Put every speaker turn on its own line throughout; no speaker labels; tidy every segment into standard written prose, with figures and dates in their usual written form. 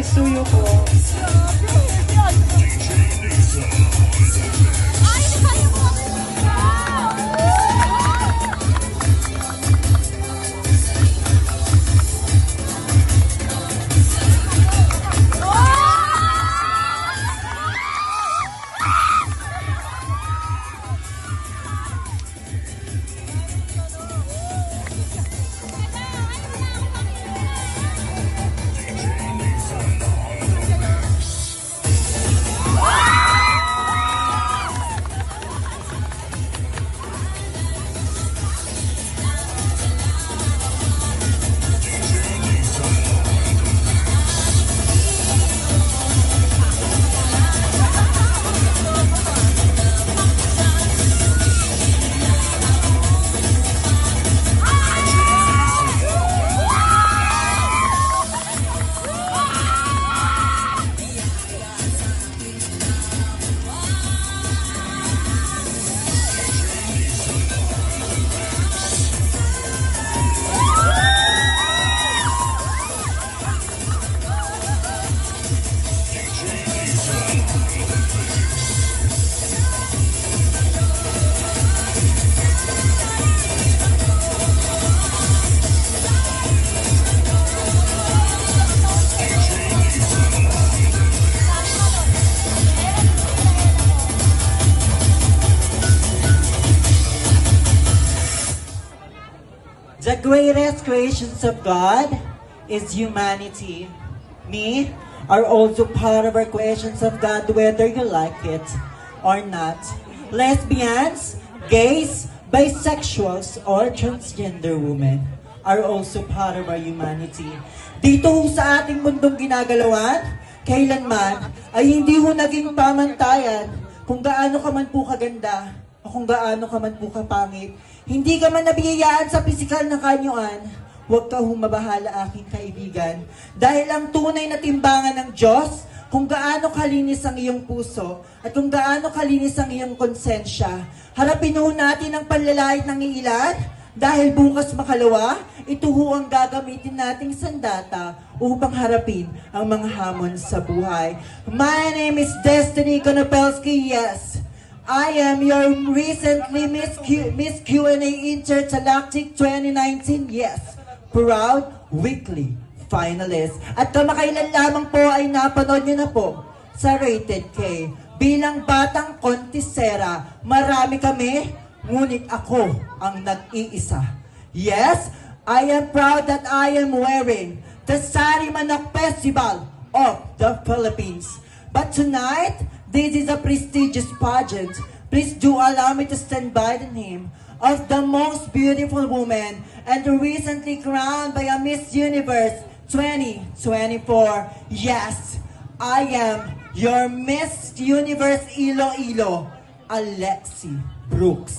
Suyo po.
The greatest creations of God is humanity. Me are also part of our creations of God, whether you like it or not. Lesbians, gays, bisexuals, or transgender women are also part of our humanity. Dito ho sa ating mundong ginagalawan, kailanman ay hindi ho naging pamantayan kung gaano ka man po kaganda o kung gaano ka man po kapangit. Hindi ka man nabiyayaan sa pisikal na kanyuan, huwag ka humabahala aking kaibigan. Dahil ang tunay na timbangan ng Diyos, kung gaano kalinis ang iyong puso at kung gaano kalinis ang iyong konsensya, harapin ho natin ang panlalait ng ilan dahil bukas makalawa, ito ho ang gagamitin nating sandata upang harapin ang mga hamon sa buhay. My name is Destiny Konopelski, yes. I am your recently Miss Q&A Intergalactic 2019, yes, proud weekly finalist. At kamakailan lamang po ay napanood nyo na po sa Rated K. Bilang batang kontisera, marami kami, ngunit ako ang nag-iisa. Yes, I am proud that I am wearing the Sari Manok Festival of the Philippines. But tonight, this is a prestigious pageant. Please do allow me to stand by the name of the most beautiful woman and recently crowned by a Miss Universe 2024. Yes, I am your Miss Universe Iloilo, Alexi Brooks.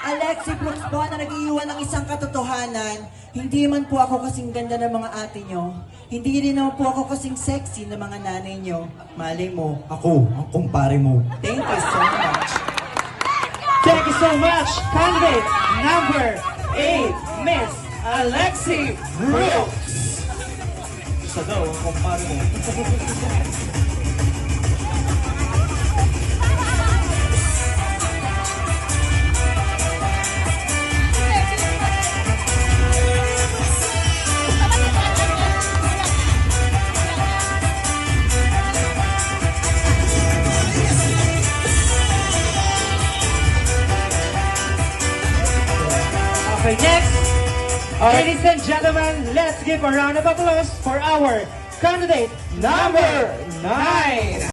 Alexi Brooks po na nag-iiwan ng isang katotohanan. Hindi man po ako kasing ganda ng mga ate nyo. Hindi rin naman po ako kasing sexy ng mga nanay nyo. Malay mo, ako ang kumpare mo. Thank you so much.
Thank you so much, candidate number 8, Miss Alexi Brooks.
Isa daw, ang kumpare mo.
Okay, next, ladies and gentlemen, let's give a round of applause for our candidate number 9.